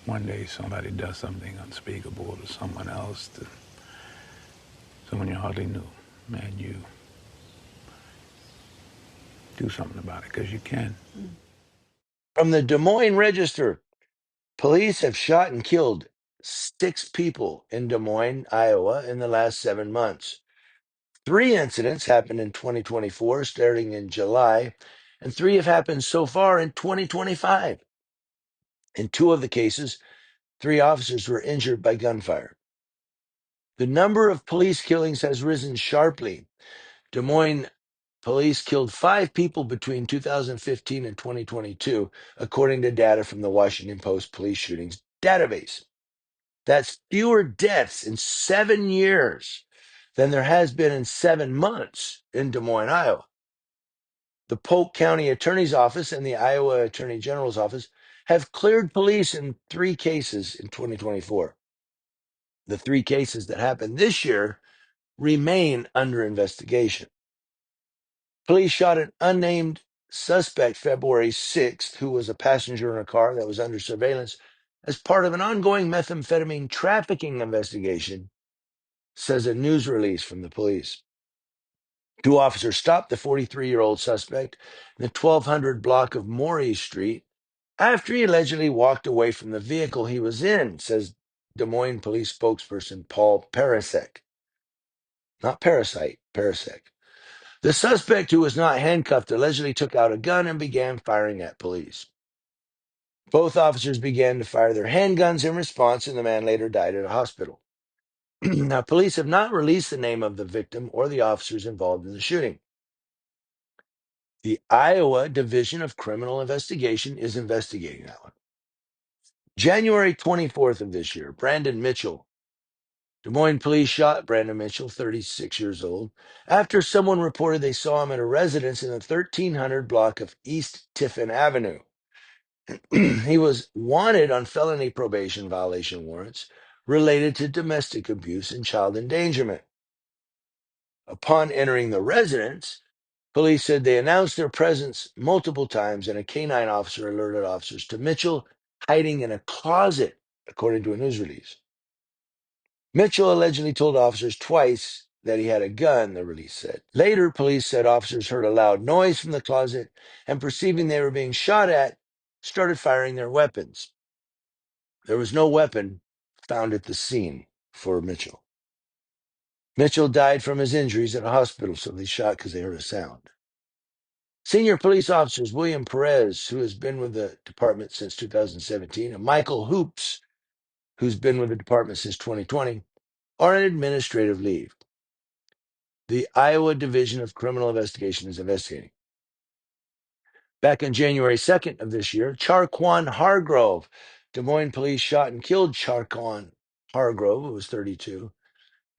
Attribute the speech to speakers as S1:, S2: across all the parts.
S1: one day somebody does something unspeakable to someone else, to someone you hardly knew, and you do something about it because you can.
S2: From the Des Moines Register, police have shot and killed 6 people in Des Moines, Iowa in the last 7 months. 3 incidents happened in 2024, starting in July, and 3 have happened so far in 2025. In 2 of the cases, 3 officers were injured by gunfire. The number of police killings has risen sharply. Des Moines police killed 5 people between 2015 and 2022, according to data from the Washington Post Police Shootings Database. That's fewer deaths in 7 years than there has been in 7 months in Des Moines, Iowa. The Polk County Attorney's Office and the Iowa Attorney General's Office have cleared police in 3 cases in 2024. The 3 cases that happened this year remain under investigation. Police shot an unnamed suspect February 6th, who was a passenger in a car that was under surveillance as part of an ongoing methamphetamine trafficking investigation, says a news release from the police. 2 officers stopped the 43-year-old suspect in the 1200 block of Moines Street after he allegedly walked away from the vehicle he was in, says Des Moines police spokesperson Paul Parasek. Not Parasite, Parasek. The suspect, who was not handcuffed, allegedly took out a gun and began firing at police. Both officers began to fire their handguns in response, and the man later died at a hospital. Now, police have not released the name of the victim or the officers involved in the shooting. The Iowa Division of Criminal Investigation is investigating that one. January 24th of this year, Brandon Mitchell. Des Moines police shot Brandon Mitchell, 36 years old, after someone reported they saw him at a residence in the 1300 block of East Tiffin Avenue. He was wanted on felony probation violation warrants related to domestic abuse and child endangerment. Upon entering the residence, police said they announced their presence multiple times, and a canine officer alerted officers to Mitchell hiding in a closet, according to a news release. Mitchell allegedly told officers twice that he had a gun, the release said. Later, police said officers heard a loud noise from the closet and, perceiving they were being shot at, started firing their weapons. There was no weapon found at the scene for Mitchell. Mitchell died from his injuries at a hospital, so they shot because they heard a sound. Senior police officers William Perez, who has been with the department since 2017, and Michael Hoops, who's been with the department since 2020, are on administrative leave. The Iowa Division of Criminal Investigation is investigating. Back on January 2nd of this year, Charquan Hargrove, Des Moines police shot and killed Charquan Hargrove, who was 32,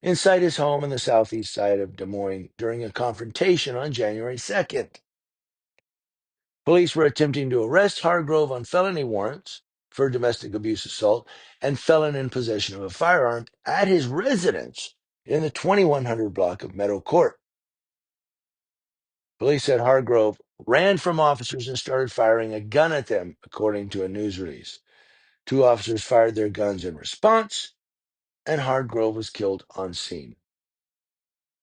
S2: inside his home on the southeast side of Des Moines during a confrontation on January 2nd. Police were attempting to arrest Hargrove on felony warrants for domestic abuse assault and felon in possession of a firearm at his residence in the 2100 block of Meadow Court. Police said Hargrove ran from officers and started firing a gun at them, according to a news release. 2 officers fired their guns in response, and Hargrove was killed on scene.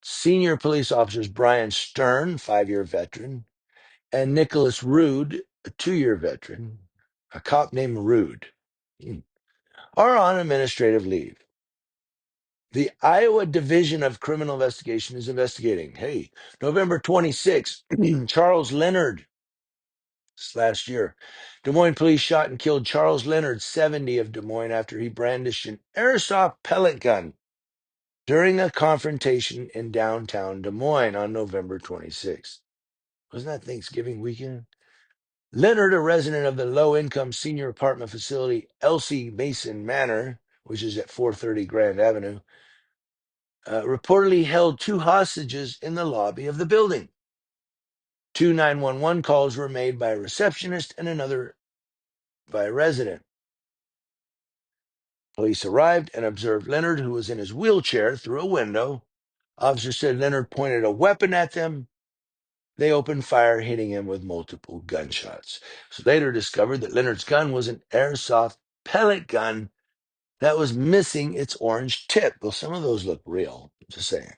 S2: Senior police officers Brian Stern, 5-year veteran, and Nicholas Rude, a 2-year veteran, a cop named Rude, are on administrative leave. The Iowa Division of Criminal Investigation is investigating. Hey, November 26th, Charles Leonard, last year, Des Moines police shot and killed Charles Leonard, 70, of Des Moines after he brandished an airsoft pellet gun during a confrontation in downtown Des Moines on November 26th. Wasn't that Thanksgiving weekend? Leonard, a resident of the low-income senior apartment facility Elsie Mason Manor, which is at 430 Grand Avenue, reportedly held 2 hostages in the lobby of the building. 2 911 calls were made by a receptionist and another by a resident. Police arrived and observed Leonard, who was in his wheelchair, through a window. Officers said Leonard pointed a weapon at them. They opened fire, hitting him with multiple gunshots. It was later discovered that Leonard's gun was an airsoft pellet gun that was missing its orange tip. Well, some of those look real, just saying.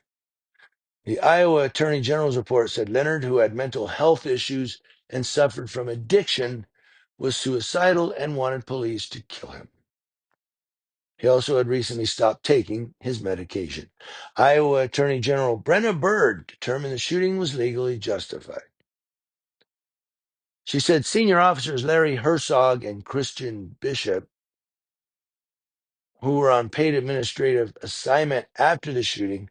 S2: The Iowa Attorney General's report said Leonard, who had mental health issues and suffered from addiction, was suicidal and wanted police to kill him. He also had recently stopped taking his medication. Iowa Attorney General Brenna Bird determined the shooting was legally justified. She said senior officers Larry Herzog and Christian Bishop, who were on paid administrative assignment after the shooting,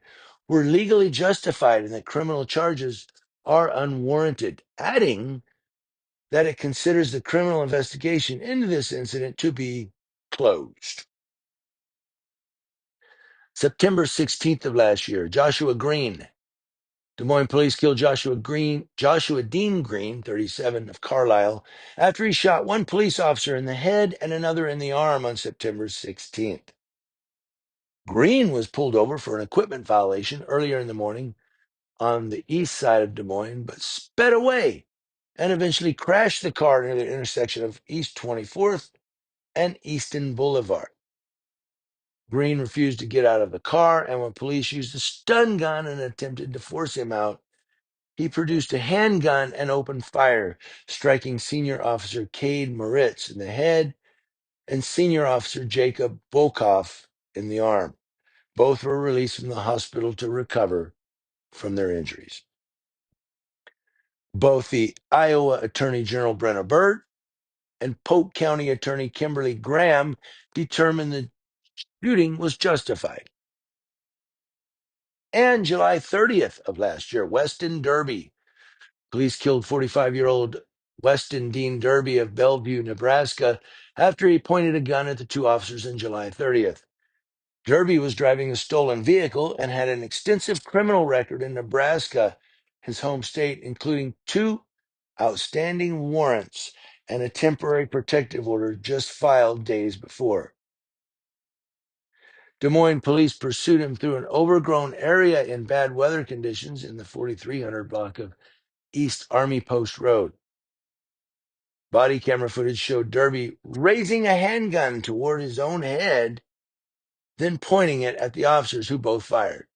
S2: were legally justified and that criminal charges are unwarranted, adding that it considers the criminal investigation into this incident to be closed. September 16th of last year, Joshua Green. Des Moines police killed Joshua Dean Green, 37, of Carlisle, after he shot one police officer in the head and another in the arm on September 16th. Green was pulled over for an equipment violation earlier in the morning on the east side of Des Moines, but sped away and eventually crashed the car near the intersection of East 24th and Easton Boulevard. Green refused to get out of the car, and when police used a stun gun and attempted to force him out, he produced a handgun and opened fire, striking Senior Officer Cade Moritz in the head and Senior Officer Jacob Bokoff in the arm. Both were released from the hospital to recover from their injuries. Both the Iowa Attorney General Brenna Bird and Polk County Attorney Kimberly Graham determined the shooting was justified. And July 30th of last year, Weston Derby. Police killed 45-year-old Weston Dean Derby of Bellevue, Nebraska, after he pointed a gun at the two officers on July 30th. Derby was driving a stolen vehicle and had an extensive criminal record in Nebraska, his home state, including 2 outstanding warrants and a temporary protective order just filed days before. Des Moines police pursued him through an overgrown area in bad weather conditions in the 4300 block of East Army Post Road. Body camera footage showed Derby raising a handgun toward his own head, then pointing it at the officers, who both fired.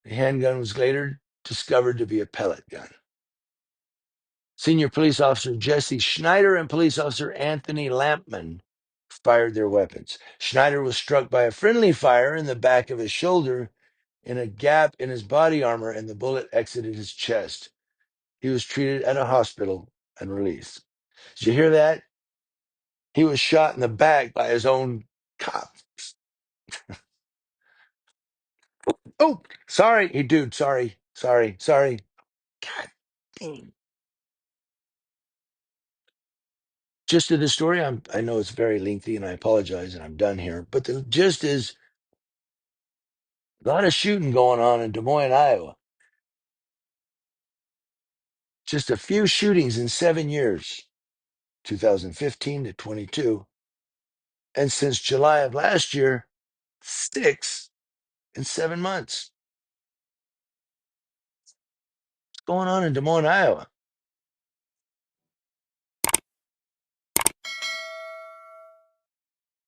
S2: The handgun was later discovered to be a pellet gun. Senior police officer Jesse Schneider and police officer Anthony Lampman fired their weapons. Schneider was struck by a friendly fire in the back of his shoulder in a gap in his body armor, and the bullet exited his chest. He was treated at a hospital and released. Did you hear that? He was shot in the back by his own cop. Oh, sorry. Hey, dude, sorry. God dang. Gist of the story, I know it's very lengthy and I apologize and I'm done here, but the gist is a lot of shooting going on in Des Moines, Iowa. Just a few shootings in 7 years, 2015 to 22. And since July of last year, 6 in 7 months. What's going on in Des Moines, Iowa?